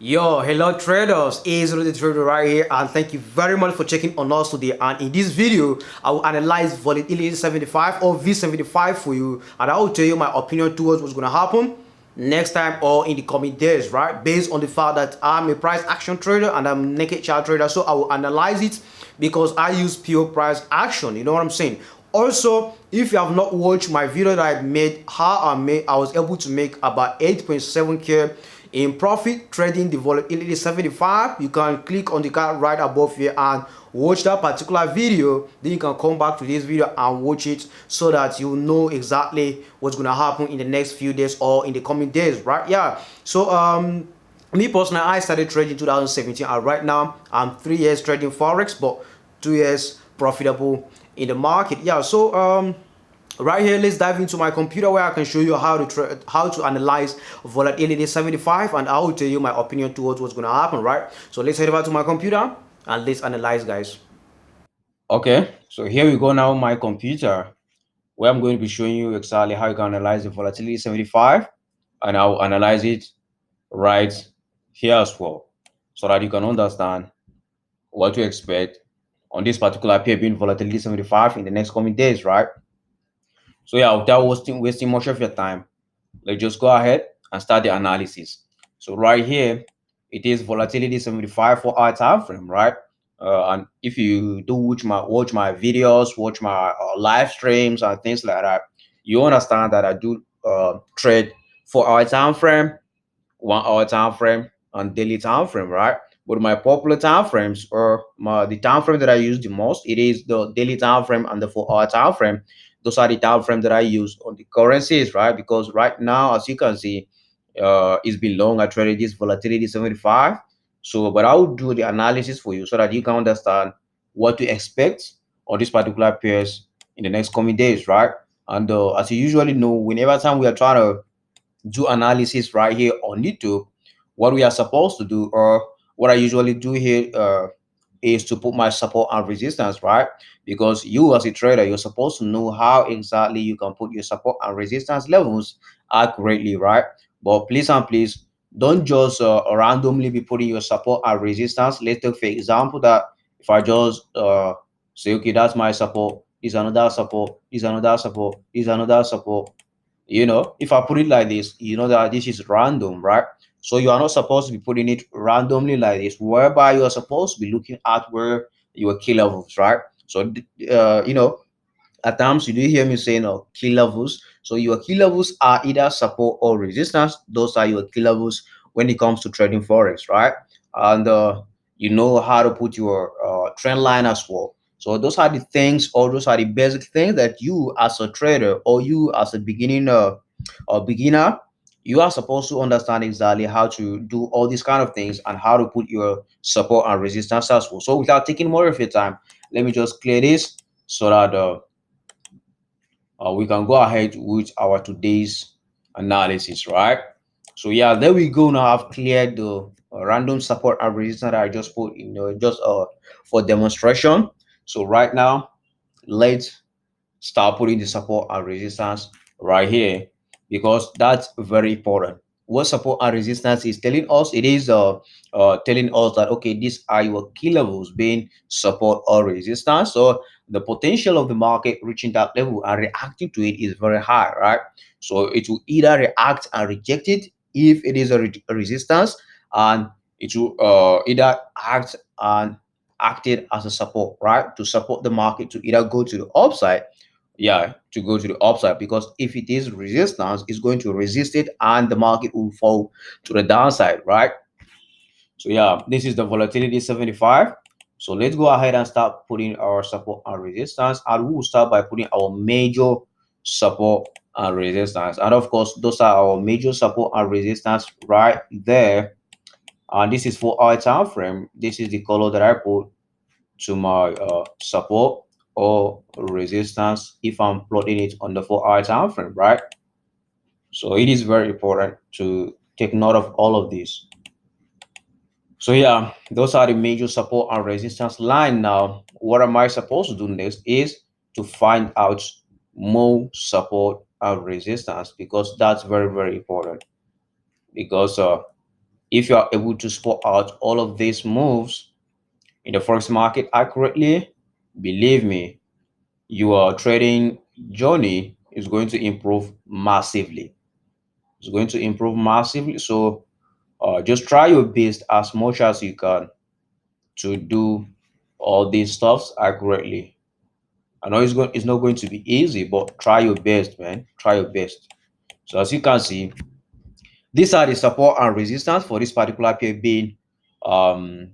Yo, hello traders, it's the trader right here, and thank you very much for checking on us today. And in this video, I will analyze volatility 75 or V75 for you, and I will tell you my opinion towards what's going to happen next time or in the coming days, right? Based on the fact that I'm a price action trader and I'm naked chart trader, so I will analyze it because I use pure price action. You know what I'm saying? Also, if you have not watched my video that I made, I was able to make about 8.7k in profit trading the volatility 75. You can click on the card right above here and watch that particular video. Then you can come back to this video and watch it so that you know exactly what's going to happen in the next few days or in the coming days, right? Yeah. So me personally, I started trading 2017, and right now I'm 3 years trading forex, but 2 years profitable in the market. Yeah. So right here, let's dive into my computer where I can show you how to analyze volatility 75, and I will tell you my opinion towards what's going to happen, right? So let's head over to my computer and let's analyze, guys. Okay, so here we go now, my computer, where I'm going to be showing you exactly how you can analyze the volatility 75, and I'll analyze it right here as well, so that you can understand what to expect on this particular pair being volatility 75 in the next coming days, right? So yeah, without wasting much of your time, let's just go ahead and start the analysis. So right here, it is volatility 75 for our time frame, right? And if you do watch my videos, watch my live streams and things like that, you understand that I do trade for our time frame, 1 hour time frame, and daily time frame, right? But my popular time frames, or the time frame that I use the most, it is the daily time frame and the 4 hour time frame. Those are the time frame that I use on the currencies, right? Because right now, as you can see, it's been long. I traded this volatility 75. So, but I will do the analysis for you so that you can understand what to expect on this particular pairs in the next coming days, right? And as you usually know, whenever time we are trying to do analysis right here on YouTube, what we are supposed to do, or what I usually do here, is to put my support and resistance, right? Because you as a trader, you're supposed to know how exactly you can put your support and resistance levels accurately, right? But please and please don't just randomly be putting your support and resistance. Let's take for example that if I just say, okay, that's my support, is another support, is another support, is another support. If I put it like this, you know that this is random, right? So you are not supposed to be putting it randomly like this, whereby you are supposed to be looking at where your key levels, right? So at times you do hear me saying key levels. So your key levels are either support or resistance. Those are your key levels when it comes to trading forex, right? And you know how to put your trend line as well. So those are the things, or those are the basic things that you as a trader, or you as a beginner, you are supposed to understand exactly how to do all these kind of things and how to put your support and resistance as well. So without taking more of your time, let me just clear this so that we can go ahead with our today's analysis, right? So yeah, there we go. Now I've cleared the random support and resistance that I just put in, just for demonstration. So right now, let's start putting the support and resistance right here, because that's very important. What support and resistance is telling us, it is telling us that, okay, these are your key levels being support or resistance. So the potential of the market reaching that level and reacting to it is very high, right? So it will either react and reject it if it is a resistance, and it will either act and act it as a support, right, to support the market to either go to the upside, yeah, to go to the upside. Because if it is resistance, it's going to resist it and the market will fall to the downside, right? So yeah, this is the volatility 75. So let's go ahead and start putting our support and resistance, and we will start by putting our major support and resistance. And of course, those are our major support and resistance right there. And this is for our time frame. This is the color that I put to my support or resistance if I'm plotting it on the 4 hour time frame, right? So it is very important to take note of all of this. So yeah, those are the major support and resistance line. Now, what am I supposed to do next is to find out more support and resistance, because that's very, very important. Because If you are able to spot out all of these moves in the forex market accurately, believe me, your trading journey is going to improve massively. It's going to improve massively. So just try your best as much as you can to do all these stuffs accurately. I know it's not going to be easy, but try your best, man. Try your best. So as you can see, these are the support and resistance for this particular pair being um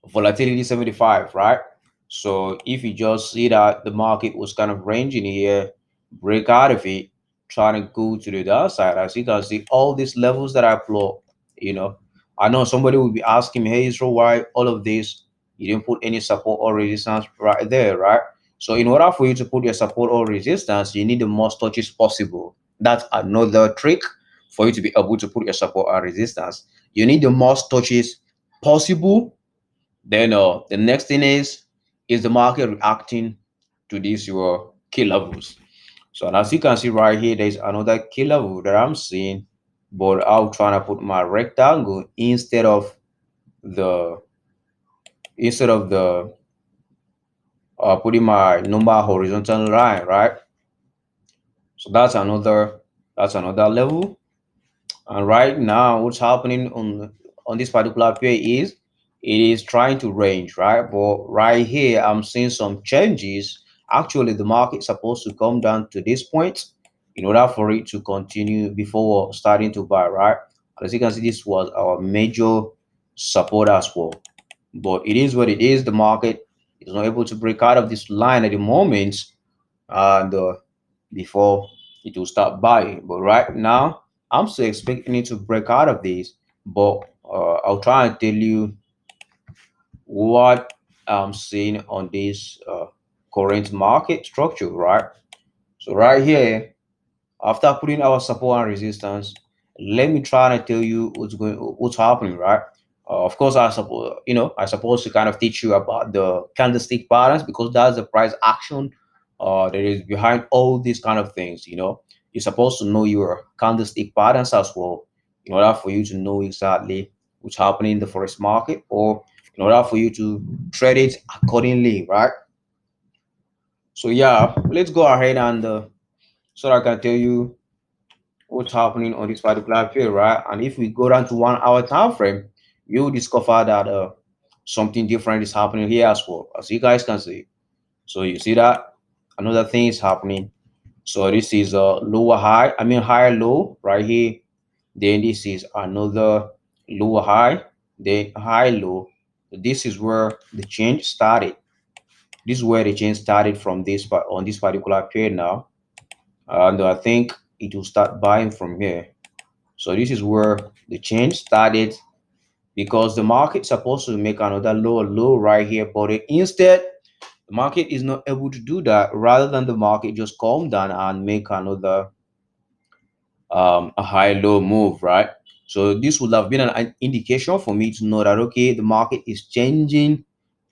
volatility 75, right? So if you just see that the market was kind of ranging here, break out of it, trying to go to the downside, as you can see, all these levels that I plot, you know, I know somebody will be asking me, hey, so why all of this? You didn't put any support or resistance right there, right? So in order for you to put your support or resistance, you need the most touches possible. That's another trick for you to be able to put your support or resistance. You need the most touches possible. Then the next thing is the market reacting to these your key levels. So as you can see right here, there's another key level that I'm seeing, but I'm trying to put my rectangle the instead of the putting my number horizontal line, right? So that's another level. And right now, what's happening on this particular pair is it is trying to range, right? But right here, I'm seeing some changes. Actually, the market's supposed to come down to this point in order for it to continue before starting to buy, right? As you can see, this was our major support as well. But it is what it is. The market is not able to break out of this line at the moment, and before it will start buying. But right now, I'm still expecting it to break out of this. But I'll try and tell you what I'm seeing on this current market structure, right? So right here, after putting our support and resistance, let me try to tell you what's happening, right? Of course, I suppose to kind of teach you about the candlestick patterns because that's the price action that is behind all these kind of things. You're supposed to know your candlestick patterns as well in order for you to know exactly what's happening in the forex market, or in order for you to trade it accordingly, right? So yeah, let's go ahead and so I can tell you what's happening on this particular field, right? And if we go down to 1 hour time frame, you'll discover that something different is happening here as well, as you guys can see. So you see that another thing is happening. So this is a lower high, I mean higher low right here. Then this is another lower high, then high low. This is where the change started. This is where the change started from on this particular period now, and I think it will start buying from here. So this is where the change started because the market's supposed to make another lower low right here, but instead the market is not able to do that. Rather than the market just calm down and make another a high low move, right? So this would have been an indication for me to know that okay, the market is changing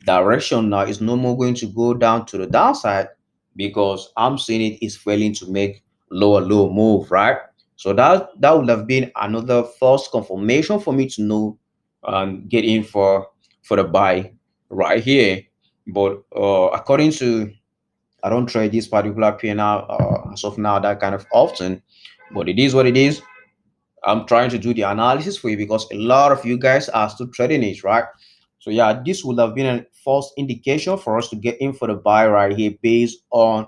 direction now. It's no more going to go down to the downside because I'm seeing it is failing to make lower low move, right? So that would have been another false confirmation for me to know and get in for the buy right here. But according to, I don't trade this particular pair now as of now that kind of often, but it is what it is. I'm trying to do the analysis for you because a lot of you guys are still trading it, right? So yeah, this would have been a false indication for us to get in for the buy right here based on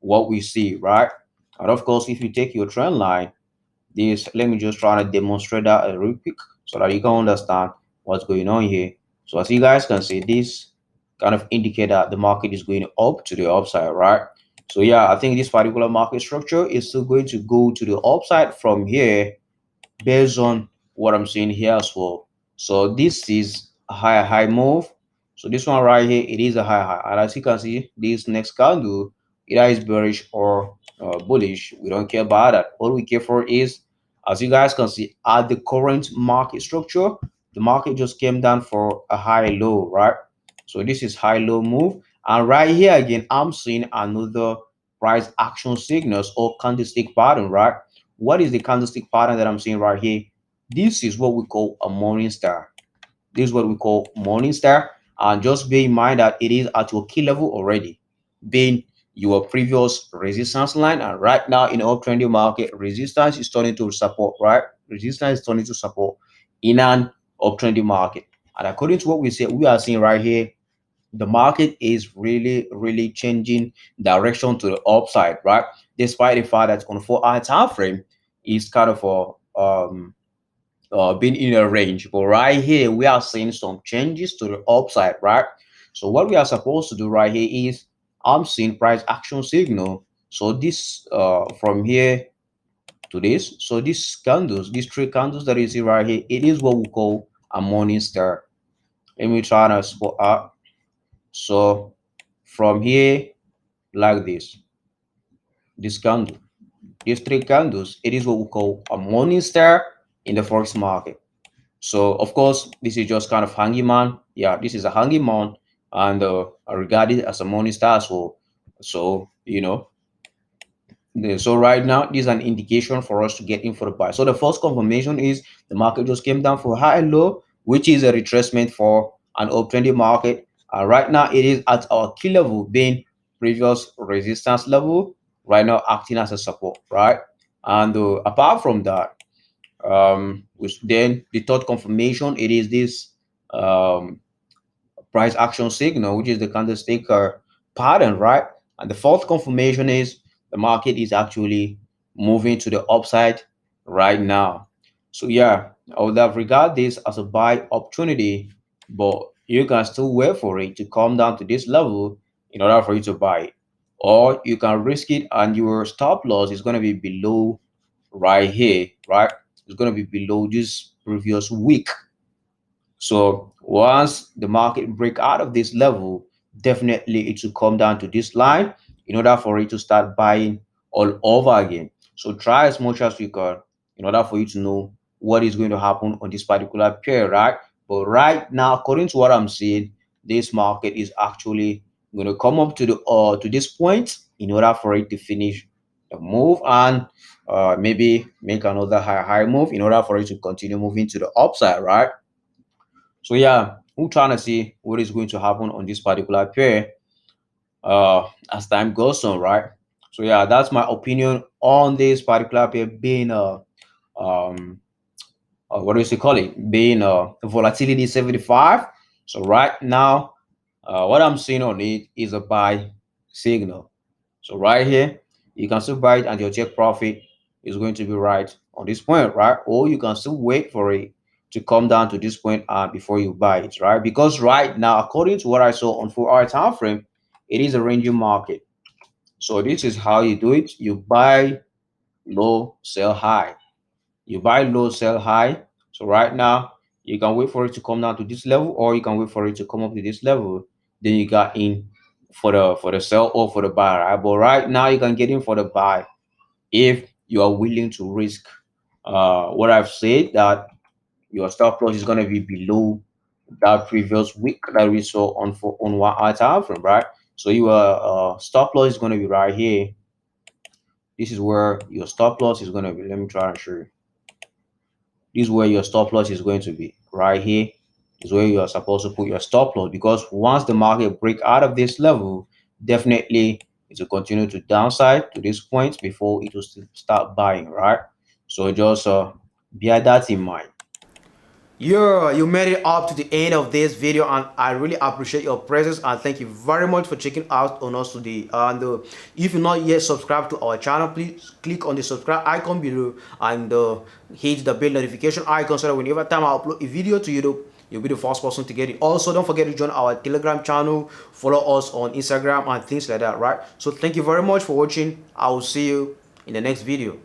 what we see, right? And of course, if you take your trend line, this, let me just try to demonstrate that real quick so that you can understand what's going on here. So as you guys can see, this kind of indicate that the market is going up to the upside, right? So yeah, I think this particular market structure is still going to go to the upside from here based on what I'm seeing here as well. So this is a high move. So this one right here, it is a high. And as you can see, this next candle, either is bearish or bullish. We don't care about that. All we care for is, as you guys can see, at the current market structure, the market just came down for a high low, right? So this is high low move. And right here again, I'm seeing another price action signals or candlestick pattern, right? What is the candlestick pattern that I'm seeing right here? This is what we call a morning star. This is what we call morning star. And just bear in mind that it is at your key level already, being your previous resistance line. And right now in uptrending market, resistance is turning to support, right? Resistance is turning to support in an uptrending market. And according to what we say, we are seeing right here, the market is really changing direction to the upside, right? Despite the fact that on 4 hour time frame is kind of been in a range, but right here we are seeing some changes to the upside, right? So what we are supposed to do right here is, I'm seeing price action signal. So this from here to this, so these candles, these three candles that you see right here, it is what we call a morning star. Let me try to spot out. So from here, like this candle, these three candles, it is what we call a morning star in the forex market. So of course, this is just kind of hanging man. Yeah, this is a hanging man, and I regard it as a morning star as well. So so right now, this is an indication for us to get in for the buy. So the first confirmation is the market just came down for high and low, which is a retracement for an uptrending market. And right now, it is at our key level, being previous resistance level. Right now, acting as a support, right? And apart from that, which then the third confirmation, it is this um, price action signal, which is the candlestick pattern, right? And the fourth confirmation is the market is actually moving to the upside right now. So yeah, I would have regard this as a buy opportunity, but you can still wait for it to come down to this level in order for you to buy it. Or you can risk it and your stop loss is going to be below right here, right? It's going to be below this previous week. So once the market break out of this level, definitely it should come down to this line in order for it to start buying all over again. So try as much as you can in order for you to know what is going to happen on this particular pair, right? But right now, according to what I'm seeing, this market is actually going to come up to this point in order for it to finish the move and maybe make another high move in order for it to continue moving to the upside, right? So yeah, we're trying to see what is going to happen on this particular pair as time goes on, right? So yeah, that's my opinion on this particular pair being um what do you call it? Being volatility 75. So right now, what I'm seeing on it is a buy signal. So right here, you can still buy it and your check profit is going to be right on this point, right? Or you can still wait for it to come down to this point before you buy it, right? Because right now, according to what I saw on 4 hour time frame, it is a ranging market. So this is how you do it. You buy low, sell high. You buy low, sell high. So right now, you can wait for it to come down to this level, or you can wait for it to come up to this level. Then you got in for the sell or for the buy, right? But right now, you can get in for the buy if you are willing to risk what I've said, that your stop loss is going to be below that previous week that we saw on 1 hour time frame, right? So your stop loss is going to be right here. This is where your stop loss is going to be. Let me try and show you. This is where your stop loss is going to be. Right here is where you are supposed to put your stop loss, because once the market break out of this level, definitely it will continue to downside to this point before it will start buying, right? So just bear that in mind. You made it up to the end of this video, and I really appreciate your presence, and thank you very much for checking out on us today. And if you're not yet subscribed to our channel, please click on the subscribe icon below and hit the bell notification icon so that whenever time I upload a video to YouTube, you'll be the first person to get it. Also, don't forget to join our Telegram channel, follow us on Instagram and things like that, right? So thank you very much for watching. I will see you in the next video.